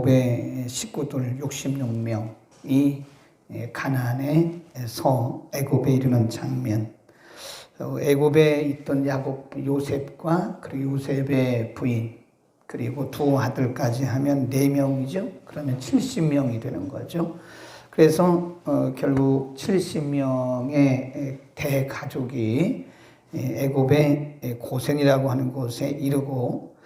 애굽의 식구들 66명이 가나안에서 애굽에 이르는 장면. 애굽에 있던 야곱 요셉과 그리고 요셉의 부인 그리고 두 아들까지 하면 4명이죠. 그러면 70명이 되는 거죠. 그래서 결국 70명의 대가족이 애굽의 고센이라고 하는 곳에 이르고,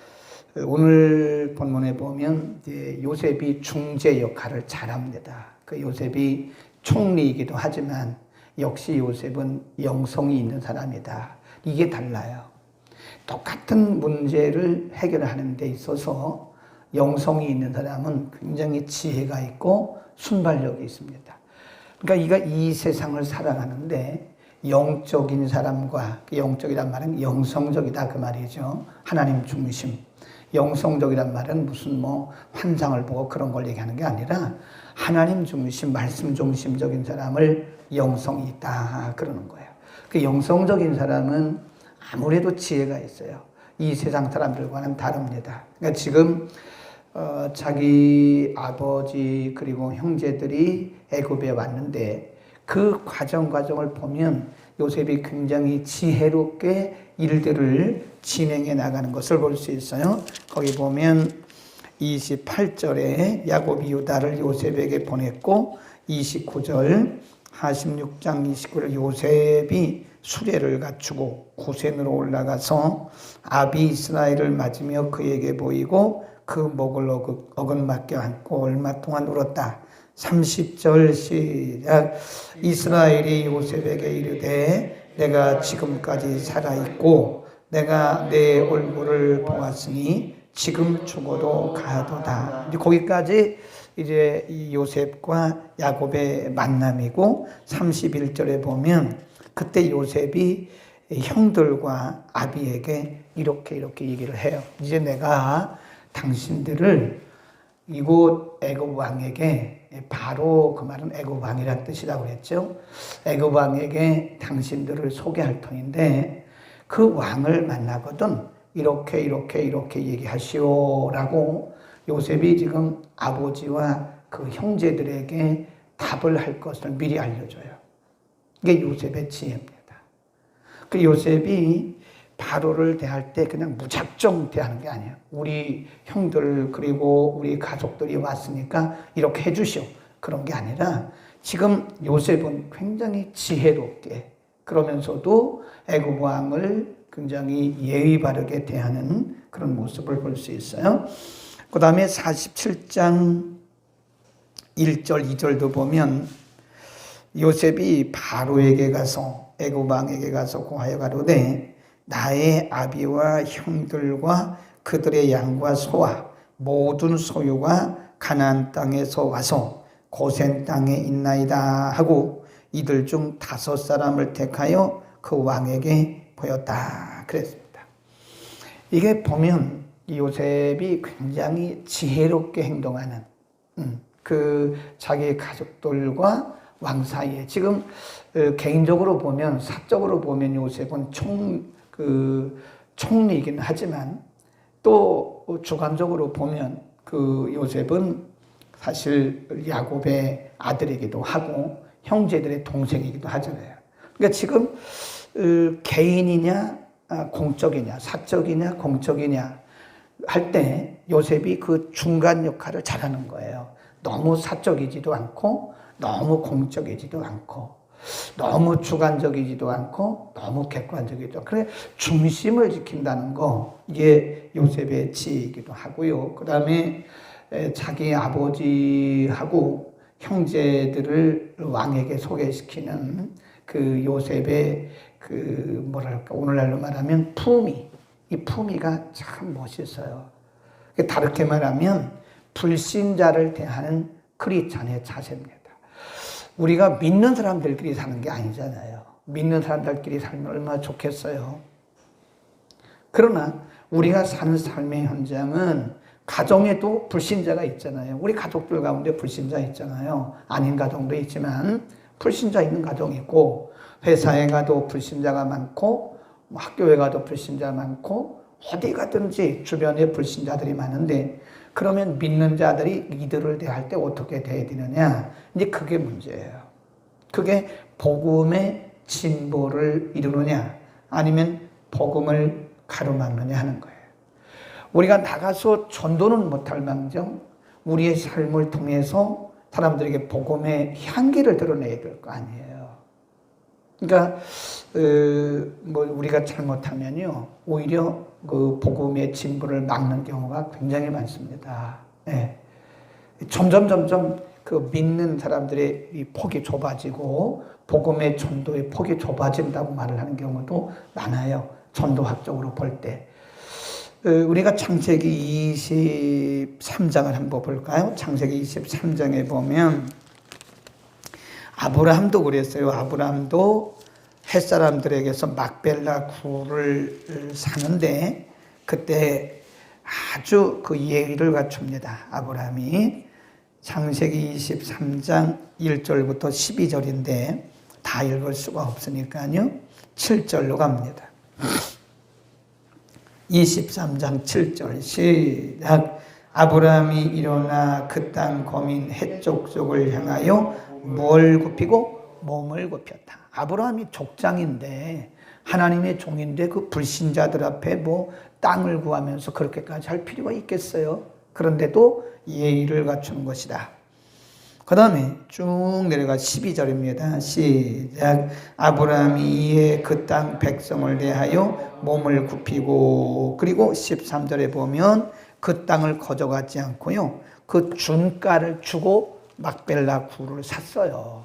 오늘 본문에 보면 이제 요셉이 중재 역할을 잘합니다. 그 요셉이 총리이기도 하지만 역시 요셉은 영성이 있는 사람이다. 이게 달라요. 똑같은 문제를 해결하는 데 있어서 영성이 있는 사람은 굉장히 지혜가 있고 순발력이 있습니다. 그러니까 이 세상을 살아가는데 영적인 사람과, 영적이란 말은 영성적이다 그 말이죠. 하나님 중심. 영성적이란 말은 무슨 환상을 보고 그런 걸 얘기하는 게 아니라 하나님 중심, 말씀 중심적인 사람을 영성이 있다 그러는 거예요. 그 영성적인 사람은 아무래도 지혜가 있어요. 이 세상 사람들과는 다릅니다. 그러니까 지금 자기 아버지 그리고 형제들이 애굽에 왔는데 그 과정을 보면 요셉이 굉장히 지혜롭게 일들을 진행해 나가는 것을 볼 수 있어요. 거기 보면 28절에 야곱이 유다를 요셉에게 보냈고, 29절, 46장 29절, 요셉이 수레를 갖추고 고센으로 올라가서 아비 이스라엘을 맞으며 그에게 보이고 그 목을 어긋맞게 안고 얼마 동안 울었다. 30절 시작. 이스라엘이 요셉에게 이르되 내가 지금까지 살아있고 내가 내 얼굴을 보았으니 지금 죽어도 가도다. 거기까지 이제 이 요셉과 야곱의 만남이고, 31절에 보면 그때 요셉이 형들과 아비에게 이렇게 얘기를 해요. 이제 내가 당신들을 이곳 애굽 왕에게, 바로 그 말은 애굽 왕이란 뜻이라고 그랬죠. 애굽 왕에게 당신들을 소개할 터인데 그 왕을 만나거든 이렇게 얘기하시오라고 요셉이 지금 아버지와 그 형제들에게 답을 할 것을 미리 알려줘요. 이게 요셉의 지혜입니다. 그 요셉이 바로를 대할 때 그냥 무작정 대하는 게 아니에요. 우리 형들 그리고 우리 가족들이 왔으니까 이렇게 해주시오. 그런 게 아니라 지금 요셉은 굉장히 지혜롭게, 그러면서도 애굽 왕을 굉장히 예의 바르게 대하는 그런 모습을 볼 수 있어요. 그 다음에 47장 1절 2절도 보면 요셉이 바로에게 가서, 애굽 왕에게 가서 고하여 가로되 나의 아비와 형들과 그들의 양과 소와 모든 소유가 가나안 땅에서 와서 고센 땅에 있나이다 하고 이들 중 5사람을 택하여 그 왕에게 보였다 그랬습니다. 이게 보면 요셉이 굉장히 지혜롭게 행동하는, 그 자기 가족들과 왕 사이에, 지금 개인적으로 보면, 사적으로 보면 요셉은 총리이긴 하지만 또 주관적으로 보면 그 요셉은 사실 야곱의 아들이기도 하고 형제들의 동생이기도 하잖아요. 그러니까 지금 개인이냐 공적이냐, 사적이냐 공적이냐 할 때 요셉이 그 중간 역할을 잘하는 거예요. 너무 사적이지도 않고 너무 공적이지도 않고 너무 주관적이지도 않고 너무 객관적이지도 않고, 그래 중심을 지킨다는 거, 이게 요셉의 지혜이기도 하고요. 그 다음에 자기 아버지하고 형제들을 왕에게 소개시키는 그 요셉의 그 오늘날로 말하면 품위, 이 품위가 참 멋있어요. 다르게 말하면 불신자를 대하는 크리스찬의 자세입니다. 우리가 믿는 사람들끼리 사는 게 아니잖아요. 믿는 사람들끼리 살면 얼마나 좋겠어요. 그러나 우리가 사는 삶의 현장은 가정에도 불신자가 있잖아요. 우리 가족들 가운데 불신자 있잖아요. 아닌 가정도 있지만 불신자 있는 가정이 있고, 회사에 가도 불신자가 많고, 학교에 가도 불신자가 많고, 어디 가든지 주변에 불신자들이 많은데 그러면 믿는 자들이 이들을 대할 때 어떻게 대해야 되느냐? 이제 그게 문제예요. 그게 복음의 진보를 이루느냐 아니면 복음을 가로막느냐 하는 거예요. 우리가 나가서 전도는 못할 망정 우리의 삶을 통해서 사람들에게 복음의 향기를 드러내야 될 거 아니에요. 그러니까 우리가 잘못하면요 오히려 그 복음의 진보를 막는 경우가 굉장히 많습니다. 네. 점점 그 믿는 사람들의 이 폭이 좁아지고 복음의 전도의 폭이 좁아진다고 말을 하는 경우도 많아요. 전도학적으로 볼 때. 우리가 창세기 23장을 한번 볼까요? 창세기 23장에 보면 아브라함도 그랬어요. 아브라함도 햇사람들에게서 막벨라 굴을 사는데 그때 아주 그 예의를 갖춥니다. 아브라함이 창세기 23장 1절부터 12절인데 다 읽을 수가 없으니까요. 7절로 갑니다. 23장 7절 시작. 아브라함이 일어나 그 땅 거민 해쪽 쪽을 향하여 뭘 굽히고 몸을 굽혔다. 아브라함이 족장인데 하나님의 종인데 그 불신자들 앞에 뭐 땅을 구하면서 그렇게까지 할 필요가 있겠어요? 그런데도 예의를 갖추는 것이다. 그 다음에 쭉 내려가 12절입니다. 시작. 아브라함이 이에 그 땅 백성을 대하여 몸을 굽히고 그리고 13절에 보면 그 땅을 거저가지 않고요. 그 준가를 주고 막벨라 굴을 샀어요.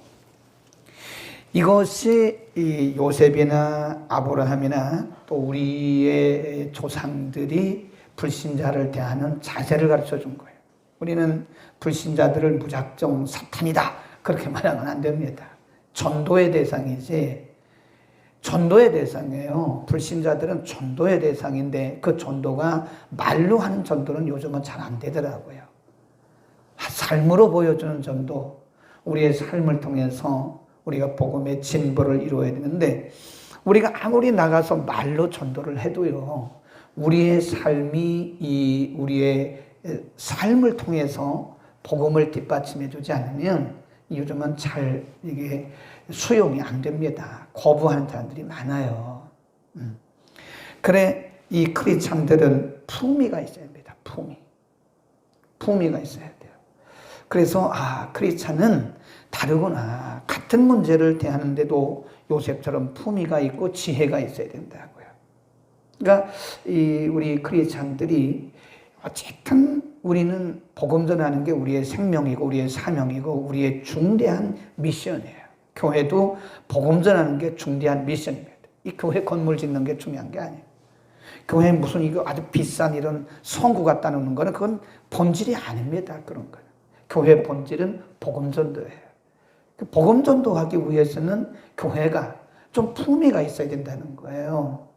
이것이 이 요셉이나 아브라함이나 또 우리의 조상들이 불신자를 대하는 자세를 가르쳐 준 거예요. 우리는 불신자들을 무작정 사탄이다 그렇게 말하면 안 됩니다. 전도의 대상이지 전도의 대상이에요. 불신자들은 전도의 대상인데 그 전도가 말로 하는 전도는 요즘은 잘 안 되더라고요. 삶으로 보여주는 전도, 우리의 삶을 통해서 우리가 복음의 진보를 이루어야 되는데 우리가 아무리 나가서 말로 전도를 해도요. 우리의 삶이 우리의 삶을 통해서 복음을 뒷받침해 주지 않으면 요즘은 잘 이게 수용이 안 됩니다. 거부하는 사람들이 많아요. 그래 이 크리스찬들은 품위가 있어야 합니다. 품위가 있어야 돼요. 그래서 크리스찬은 다르구나. 같은 문제를 대하는데도 요셉처럼 품위가 있고 지혜가 있어야 된다고요. 그러니까 우리 크리스찬들이 어쨌든 우리는 복음 전하는 게 우리의 생명이고 우리의 사명이고 우리의 중대한 미션이에요. 교회도 복음 전하는 게 중대한 미션입니다. 이 교회 건물 짓는 게 중요한 게 아니에요. 교회 무슨 이거 아주 비싼 이런 성구 갖다 놓는 거는 그건 본질이 아닙니다. 그런 거는. 교회 본질은 복음 전도예요. 복음 전도하기 위해서는 교회가 좀 품위가 있어야 된다는 거예요.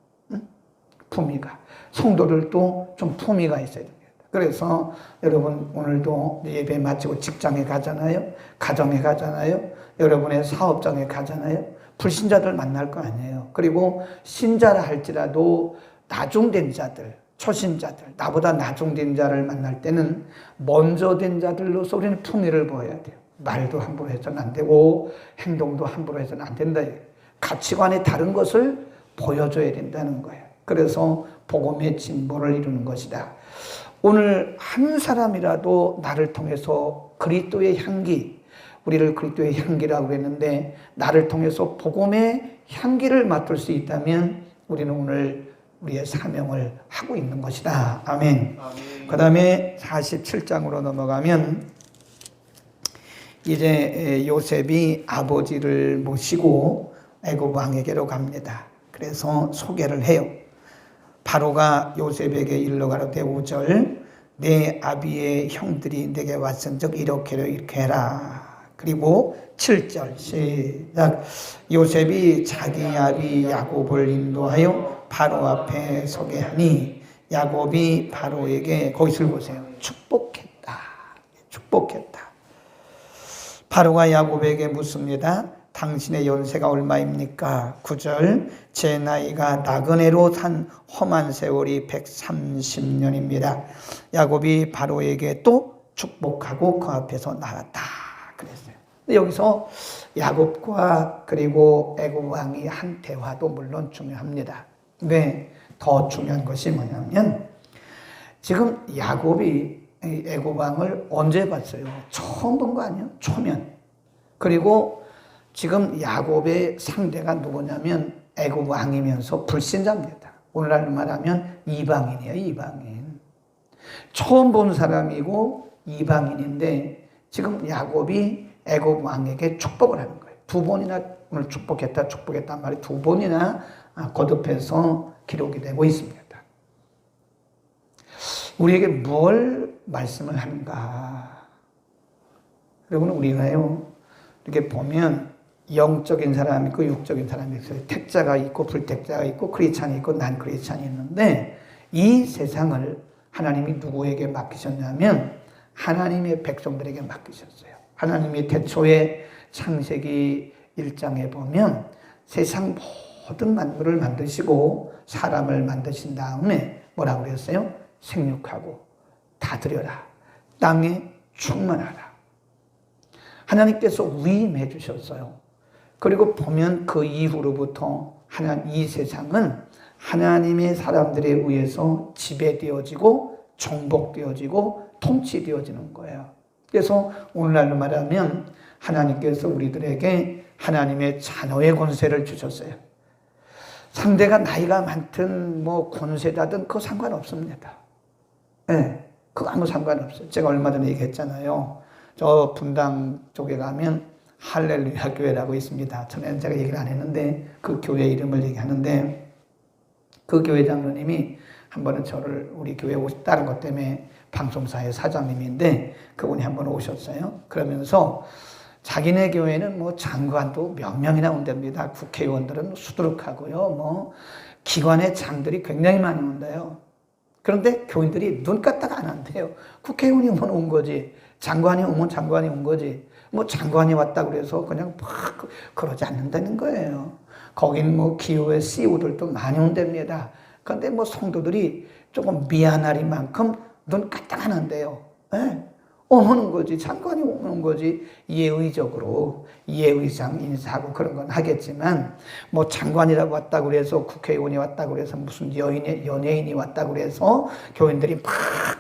품위가. 성도들도 좀 품위가 있어야 됩니다. 그래서 여러분 오늘도 예배 마치고 직장에 가잖아요. 가정에 가잖아요. 여러분의 사업장에 가잖아요. 불신자들 만날 거 아니에요. 그리고 신자라 할지라도 나중된 자들, 초신자들, 나보다 나중된 자를 만날 때는 먼저 된 자들로서 우리는 품위를 보여야 돼요. 말도 함부로 해서는 안 되고 행동도 함부로 해서는 안 된다. 가치관의 다른 것을 보여줘야 된다는 거예요. 그래서 복음의 진보를 이루는 것이다. 오늘 한 사람이라도 나를 통해서 그리스도의 향기, 우리를 그리스도의 향기라고 했는데 나를 통해서 복음의 향기를 맡을 수 있다면 우리는 오늘 우리의 사명을 하고 있는 것이다. 아멘. 그 다음에 47장으로 넘어가면 이제 요셉이 아버지를 모시고 애굽 왕에게로 갑니다. 그래서 소개를 해요. 바로가 요셉에게 일러 가로되 5절 내 아비의 형들이 내게 왔은즉 이렇게 해라. 그리고 7절 시작. 요셉이 자기 아비 야곱을 인도하여 바로 앞에 서게 하니 야곱이 바로에게 거기서 보세요. 축복했다. 바로가 야곱에게 묻습니다. 당신의 연세가 얼마입니까? 9절 제 나이가 나그네로 산 험한 세월이 130년입니다. 야곱이 바로에게 또 축복하고 그 앞에서 나갔다 그랬어요. 여기서 야곱과 그리고 애굽 왕이 한 대화도 물론 중요합니다. 네, 더 중요한 것이 뭐냐면 지금 야곱이 애굽 왕을 언제 봤어요? 처음 본 거 아니에요? 초면. 그리고 지금 야곱의 상대가 누구냐면 애굽 왕이면서 불신자입니다. 오늘날로 말하면 이방인이에요. 이방인. 처음 본 사람이고 이방인인데 지금 야곱이 애굽 왕에게 축복을 하는 거예요. 두 번이나 오늘 축복했다 말이 두 번이나 거듭해서 기록이 되고 있습니다. 우리에게 뭘 말씀을 하는가? 여러분 우리가요 이렇게 보면 영적인 사람이 있고 육적인 사람이 있어요. 택자가 있고 불택자가 있고 크리스찬이 있고 난 크리스찬이 있는데 이 세상을 하나님이 누구에게 맡기셨냐면 하나님의 백성들에게 맡기셨어요. 하나님이 태초에 창세기 1장에 보면 세상 모든 만물을 만드시고 사람을 만드신 다음에 뭐라고 그랬어요? 생육하고 다스려라. 땅에 충만하라. 하나님께서 위임해 주셨어요. 그리고 보면 그 이후로부터 이 세상은 하나님의 사람들에 의해서 지배되어지고 정복되어지고 통치되어지는 거예요. 그래서 오늘날로 말하면 하나님께서 우리들에게 하나님의 자녀의 권세를 주셨어요. 상대가 나이가 많든 뭐 권세다든 그거 상관없습니다. 네, 그거 아무 상관없어요. 제가 얼마 전에 얘기했잖아요. 저 분당 쪽에 가면 할렐루야 교회라고 있습니다. 전에는 제가 얘기를 안 했는데 그 교회 이름을 얘기하는데 그 교회 장로님이 한 번은 저를 우리 교회에 오셨다는 것 때문에 방송사의 사장님인데 그분이 한 번 오셨어요. 그러면서 자기네 교회는 뭐 장관도 몇 명이나 온답니다. 국회의원들은 수두룩하고요. 뭐 기관의 장들이 굉장히 많이 온대요. 그런데 교인들이 눈 까딱 안 한대요. 국회의원이 오면 온 거지. 장관이 오면 장관이 온 거지. 뭐 장관이 왔다 그래서 그냥 막 그러지 않는다는 거예요. 거긴 뭐 기후의 CEO들도 많이 온답니다. 그런데 뭐 성도들이 조금 미안하리만큼 눈 까딱 안 한대요. 네? 오는 거지. 장관이 오는 거지. 예의적으로 예의상 인사하고 그런 건 하겠지만 뭐 장관이라고 왔다고 그래서 국회의원이 왔다고 그래서 무슨 연예인이 왔다고 그래서 교인들이 막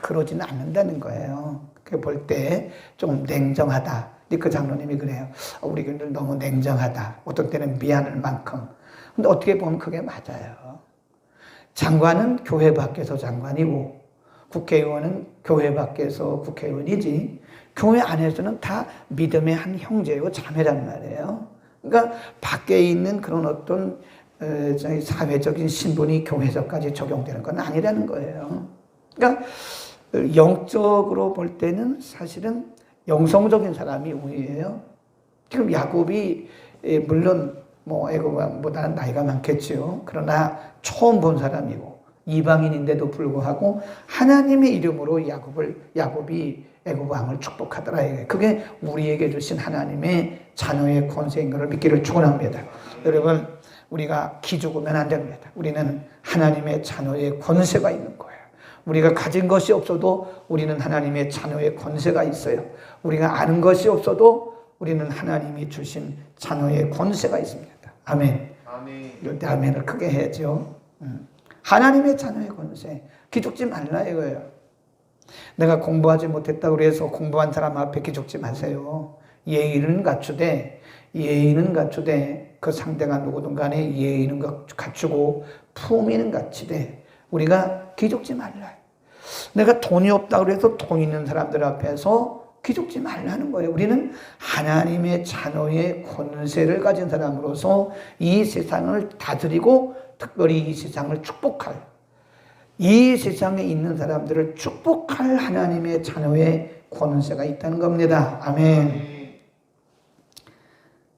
그러지는 않는다는 거예요. 그 볼 때 좀 냉정하다. 그 장로님이 그래요. 우리 교인들 너무 냉정하다. 어떤 때는 미안할 만큼. 근데 어떻게 보면 그게 맞아요. 장관은 교회 밖에서 장관이고 국회의원은 교회 밖에서 국회의원이지 교회 안에서는 다 믿음의 한 형제요 자매란 말이에요. 그러니까 밖에 있는 그런 어떤 사회적인 신분이 교회에서까지 적용되는 건 아니라는 거예요. 그러니까 영적으로 볼 때는 사실은 영성적인 사람이 우위예요. 지금 야곱이 물론 뭐 애굽보다는 나이가 많겠지요. 그러나 처음 본 사람이고 이방인인데도 불구하고 하나님의 이름으로 야곱이 애굽 왕을 축복하더라. 그게 우리에게 주신 하나님의 자녀의 권세인 것을 믿기를 축원합니다. 여러분 우리가 기죽으면 안 됩니다. 우리는 하나님의 자녀의 권세가 있는 거예요. 우리가 가진 것이 없어도 우리는 하나님의 자녀의 권세가 있어요. 우리가 아는 것이 없어도 우리는 하나님이 주신 자녀의 권세가 있습니다. 아멘. 아멘. 이럴 때 아멘을 크게 해야죠. 하나님의 자녀의 권세. 기죽지 말라 이거예요. 내가 공부하지 못했다고 해서 공부한 사람 앞에 기죽지 마세요. 예의는 갖추되 그 상대가 누구든 간에 예의는 갖추고 품위는 갖추되 우리가 기죽지 말라. 내가 돈이 없다고 해서 돈 있는 사람들 앞에서 기죽지 말라는 거예요. 우리는 하나님의 자녀의 권세를 가진 사람으로서 이 세상을 다스리고 특별히 이 세상을 축복할, 이 세상에 있는 사람들을 축복할 하나님의 자녀의 권세가 있다는 겁니다. 아멘.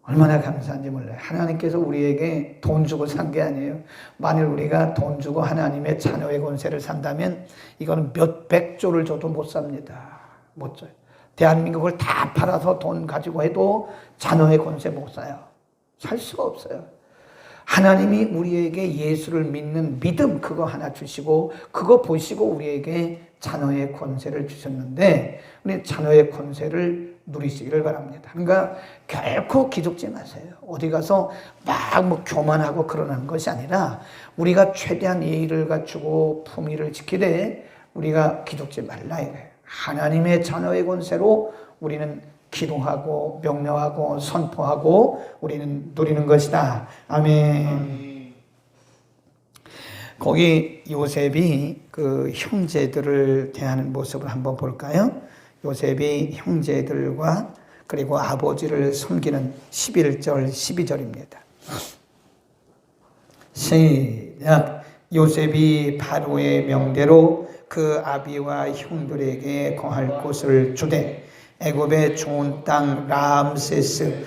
얼마나 감사한지 몰라요. 하나님께서 우리에게 돈 주고 산 게 아니에요. 만일 우리가 돈 주고 하나님의 자녀의 권세를 산다면 이거는 몇백 조를 줘도 못 삽니다. 못 줘요. 대한민국을 다 팔아서 돈 가지고 해도 자녀의 권세 못 사요. 살 수가 없어요. 하나님이 우리에게 예수를 믿는 믿음 그거 하나 주시고 그거 보시고 우리에게 자녀의 권세를 주셨는데 우리 자녀의 권세를 누리시기를 바랍니다. 그러니까 결코 기죽지 마세요. 어디 가서 막 뭐 교만하고 그러는 것이 아니라 우리가 최대한 예의를 갖추고 품위를 지키되 우리가 기죽지 말라 이거예요. 하나님의 자녀의 권세로 우리는 기도하고 명령하고 선포하고 우리는 누리는 것이다. 아멘. 거기 요셉이 그 형제들을 대하는 모습을 한번 볼까요? 요셉이 형제들과 그리고 아버지를 섬기는 11절 12절입니다. 시작. 요셉이 바로의 명대로 그 아비와 형들에게 거할 곳을 주되 애굽의 좋은 땅 람세스는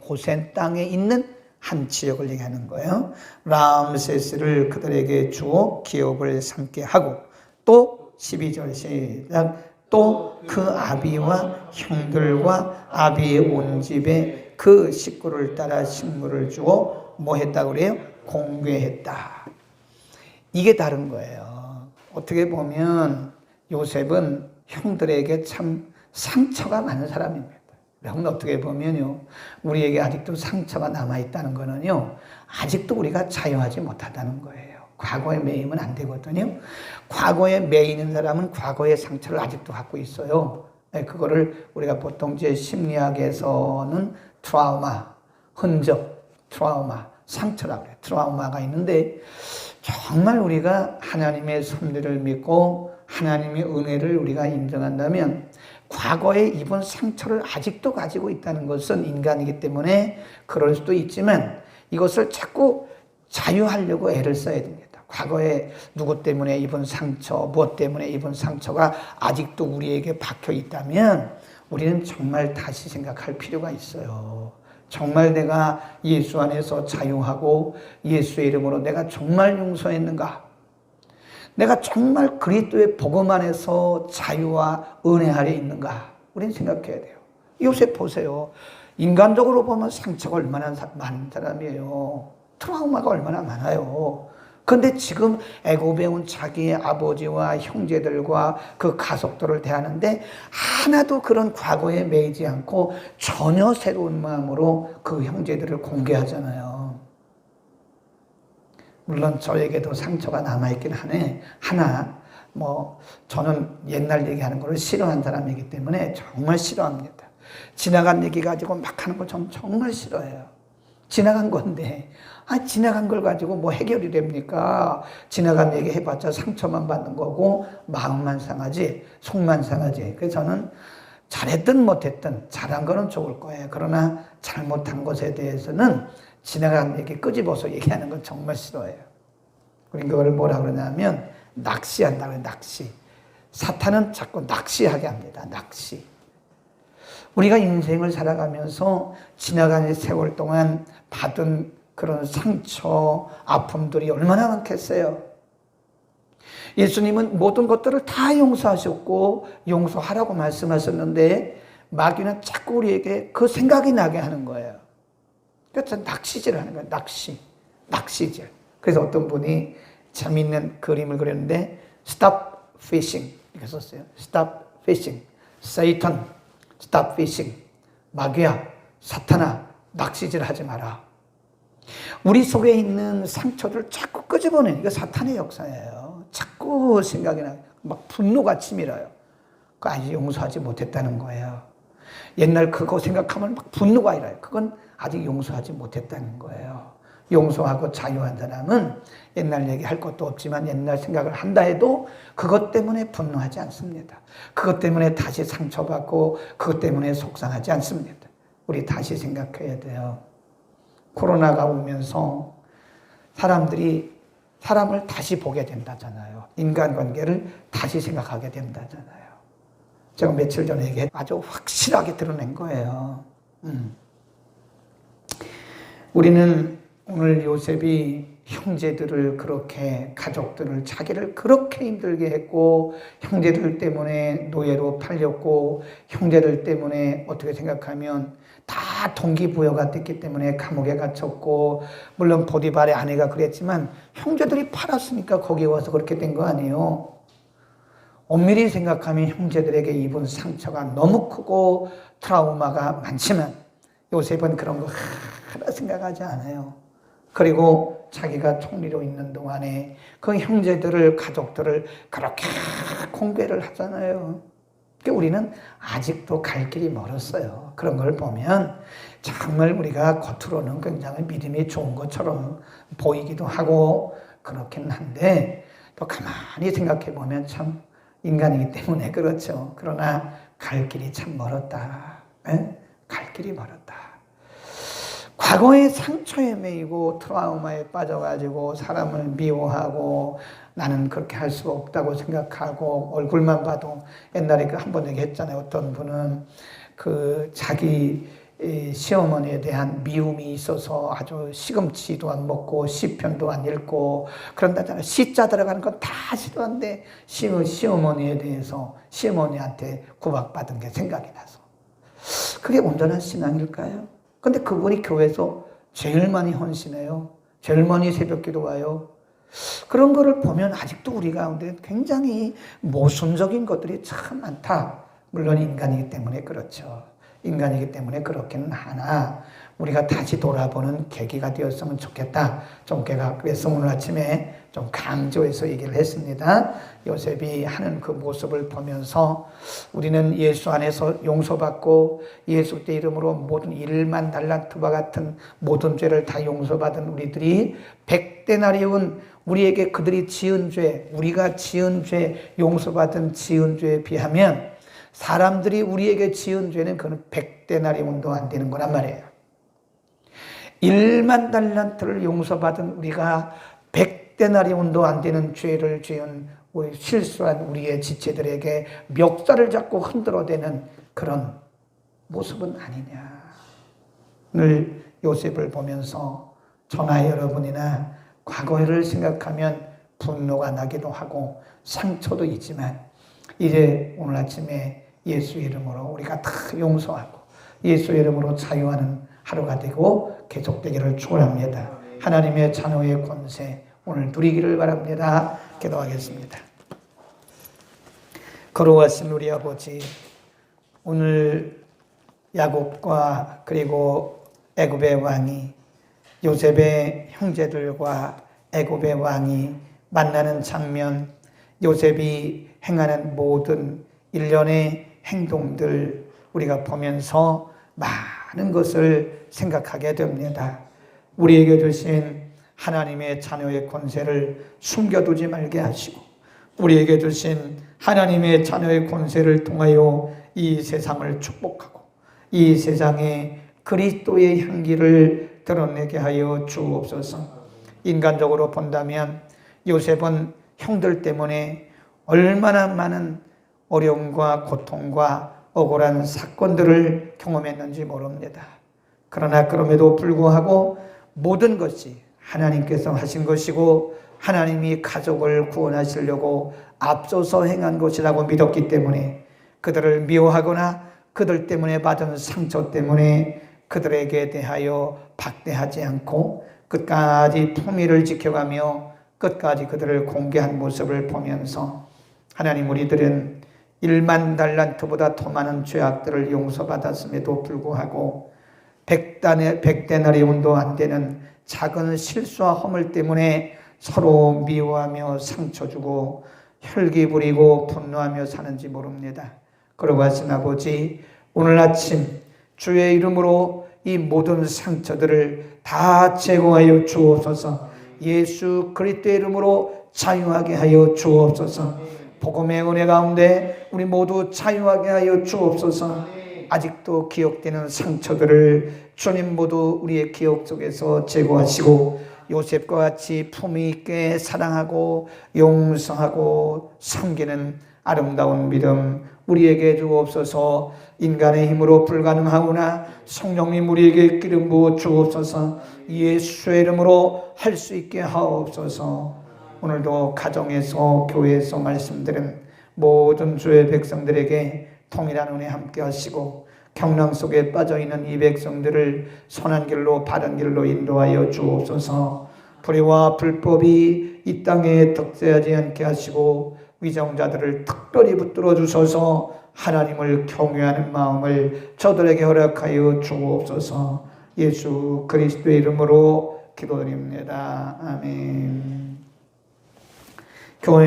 고센 땅에 있는 한 지역을 얘기하는 거예요. 람세스를 그들에게 주어 기업을 삼게 하고 또 12절 시작. 또 그 아비와 형들과 아비의 온 집에 그 식구를 따라 식물을 주어 뭐 했다고 그래요? 공개했다. 이게 다른 거예요. 어떻게 보면 요셉은 형들에게 참 상처가 많은 사람입니다. 여러분 어떻게 보면요, 우리에게 아직도 상처가 남아있다는 거는요, 아직도 우리가 자유하지 못하다는 거예요. 과거에 매이면 안 되거든요. 과거에 매이는 사람은 과거의 상처를 아직도 갖고 있어요. 그거를 우리가 보통 이제 심리학에서는 트라우마, 흔적, 트라우마, 상처라고 해요. 트라우마가 있는데 정말 우리가 하나님의 섭리를 믿고 하나님의 은혜를 우리가 인정한다면 과거에 입은 상처를 아직도 가지고 있다는 것은 인간이기 때문에 그럴 수도 있지만 이것을 자꾸 자유하려고 애를 써야 됩니다. 과거에 누구 때문에 입은 상처, 무엇 때문에 입은 상처가 아직도 우리에게 박혀 있다면 우리는 정말 다시 생각할 필요가 있어요. 정말 내가 예수 안에서 자유하고 예수의 이름으로 내가 정말 용서했는가? 내가 정말 그리스도의 복음 안에서 자유와 은혜 아래 있는가? 우리는 생각해야 돼요. 요셉 보세요. 인간적으로 보면 상처가 얼마나 많은 사람이에요. 트라우마가 얼마나 많아요. 그런데 지금 애굽에 온 자기의 아버지와 형제들과 그 가족들을 대하는데 하나도 그런 과거에 매이지 않고 전혀 새로운 마음으로 그 형제들을 공개하잖아요. 물론 저에게도 상처가 남아있긴 하네. 하나, 저는 옛날 얘기하는 걸 싫어하는 사람이기 때문에 정말 싫어합니다. 지나간 얘기 가지고 막 하는 거 저는 정말 싫어해요. 지나간 건데, 지나간 걸 가지고 뭐 해결이 됩니까? 지나간 얘기 해봤자 상처만 받는 거고, 마음만 상하지, 속만 상하지. 그래서 저는 잘했든 못했든 잘한 거는 좋을 거예요. 그러나 잘못한 것에 대해서는 지나간 얘기 끄집어서 얘기하는 건 정말 싫어해요. 우리 그걸 뭐라 그러냐면 낚시한다고 해요. 낚시. 사탄은 자꾸 낚시하게 합니다. 낚시. 우리가 인생을 살아가면서 지나가는 세월 동안 받은 그런 상처, 아픔들이 얼마나 많겠어요. 예수님은 모든 것들을 다 용서하셨고 용서하라고 말씀하셨는데 마귀는 자꾸 우리에게 그 생각이 나게 하는 거예요. 그래서 낚시질을 하는 거예요. 낚시질. 그래서 어떤 분이 재미있는 그림을 그렸는데 Stop fishing 이렇게 썼어요. Stop fishing. Satan, stop fishing. 마귀야, 사탄아, 낚시질 하지 마라. 우리 속에 있는 상처를 자꾸 끄집어내는 이거 사탄의 역사예요. 자꾸 생각이 나요. 막 분노가 치밀어요. 그거 아직 용서하지 못했다는 거예요. 옛날 그거 생각하면 막 분노가 일어요. 그건 아직 용서하지 못했다는 거예요. 용서하고 자유한 사람은 옛날 얘기할 것도 없지만 옛날 생각을 한다 해도 그것 때문에 분노하지 않습니다. 그것 때문에 다시 상처받고 그것 때문에 속상하지 않습니다. 우리 다시 생각해야 돼요. 코로나가 오면서 사람들이 사람을 다시 보게 된다잖아요. 인간관계를 다시 생각하게 된다잖아요. 제가 며칠 전에 이게 아주 확실하게 드러낸 거예요. 우리는 오늘 요셉이 형제들을 그렇게, 가족들을, 자기를 그렇게 힘들게 했고, 형제들 때문에 노예로 팔렸고, 형제들 때문에 어떻게 생각하면 다 동기부여가 됐기 때문에 감옥에 갇혔고, 물론 보디발의 아내가 그랬지만 형제들이 팔았으니까 거기에 와서 그렇게 된 거 아니에요. 엄밀히 생각하면 형제들에게 입은 상처가 너무 크고 트라우마가 많지만 요셉은 그런 거 하나 생각하지 않아요. 그리고 자기가 총리로 있는 동안에 그 형제들을, 가족들을 그렇게 공개를 하잖아요. 그러니까 우리는 아직도 갈 길이 멀었어요. 그런 걸 보면 정말 우리가 겉으로는 굉장히 믿음이 좋은 것처럼 보이기도 하고 그렇긴 한데, 또 가만히 생각해 보면 참 인간이기 때문에 그렇죠. 그러나 갈 길이 참 멀었다. 에? 갈 길이 멀었다. 과거의 상처에 매이고 트라우마에 빠져가지고 사람을 미워하고 나는 그렇게 할 수 없다고 생각하고 얼굴만 봐도, 옛날에 한 번 얘기했잖아요. 어떤 분은 그 자기 시어머니에 대한 미움이 있어서 아주 시금치도 안 먹고 시편도 안 읽고 그런다잖아요. 시자 들어가는 건 다 싫어한데 시어머니에 대해서, 시어머니한테 구박받은 게 생각이 나서. 그게 온전한 신앙일까요? 근데 그분이 교회에서 제일 많이 헌신해요. 제일 많이 새벽기도 와요. 그런 거를 보면 아직도 우리 가운데 굉장히 모순적인 것들이 참 많다. 물론 인간이기 때문에 그렇죠. 인간이기 때문에 그렇기는 하나 우리가 다시 돌아보는 계기가 되었으면 좋겠다. 좀 제가 그래서 오늘 아침에 좀 강조해서 얘기를 했습니다. 요셉이 하는 그 모습을 보면서 우리는 예수 안에서 용서받고 예수 때 이름으로 모든 1만 달란트와 같은 모든 죄를 다 용서받은 우리들이 100데나리온, 우리에게 그들이 지은 죄, 우리가 지은 죄, 용서받은 지은 죄에 비하면 사람들이 우리에게 지은 죄는 그는 100데나리온도 안 되는 거란 말이에요. 1만 달란트를 용서받은 우리가 100데나리온도 안 되는 죄를 지은 우리 실수한 우리의 지체들에게 멱살을 잡고 흔들어대는 그런 모습은 아니냐. 늘 요셉을 보면서 저나 여러분이나 과거를 생각하면 분노가 나기도 하고 상처도 있지만 이제 오늘 아침에 예수 이름으로 우리가 다 용서하고 예수 이름으로 자유하는 하루가 되고 계속되기를 축원합니다. 하나님의 자녀의 권세 오늘 누리기를 바랍니다. 기도하겠습니다. 거룩하신 우리 아버지, 오늘 야곱과 그리고 애굽의 왕이, 요셉의 형제들과 애굽의 왕이 만나는 장면, 요셉이 행하는 모든 일련의 행동들 우리가 보면서 많은 것을 생각하게 됩니다. 우리에게 주신 하나님의 자녀의 권세를 숨겨두지 말게 하시고 우리에게 주신 하나님의 자녀의 권세를 통하여 이 세상을 축복하고 이 세상에 그리스도의 향기를 드러내게 하여 주옵소서. 인간적으로 본다면 요셉은 형들 때문에 얼마나 많은 어려움과 고통과 억울한 사건들을 경험했는지 모릅니다. 그러나 그럼에도 불구하고 모든 것이 하나님께서 하신 것이고 하나님이 가족을 구원하시려고 앞서서 행한 것이라고 믿었기 때문에 그들을 미워하거나 그들 때문에 받은 상처 때문에 그들에게 대하여 박대하지 않고 끝까지 품위를 지켜가며 끝까지 그들을 공개한 모습을 보면서 하나님, 우리들은 1만 달란트보다 더 많은 죄악들을 용서받았음에도 불구하고 100데나리온도 안 되는 작은 실수와 허물 때문에 서로 미워하며 상처 주고 혈기 부리고 분노하며 사는지 모릅니다. 그러고 하신 아버지, 오늘 아침 주의 이름으로 이 모든 상처들을 다 제거하여 주옵소서. 예수 그리스도의 이름으로 자유하게 하여 주옵소서. 복음의 은혜 가운데 우리 모두 자유하게 하여 주옵소서. 아직도 기억되는 상처들을 주님 모두 우리의 기억 속에서 제거하시고 요셉과 같이 품위 있게 사랑하고 용서하고 섬기는 아름다운 믿음 우리에게 주옵소서. 인간의 힘으로 불가능하오나 성령님 우리에게 기름 부어 주옵소서. 예수의 이름으로 할 수 있게 하옵소서. 오늘도 가정에서 교회에서 말씀드린 모든 주의 백성들에게 통일한 은혜 함께 하시고 경랑 속에 빠져있는 이 백성들을 선한 길로 바른 길로 인도하여 주옵소서. 불의와 불법이 이 땅에 득세하지 않게 하시고 위정자들을 특별히 붙들어 주셔서 하나님을 경외하는 마음을 저들에게 허락하여 주옵소서. 예수 그리스도의 이름으로 기도드립니다. 아멘. 교회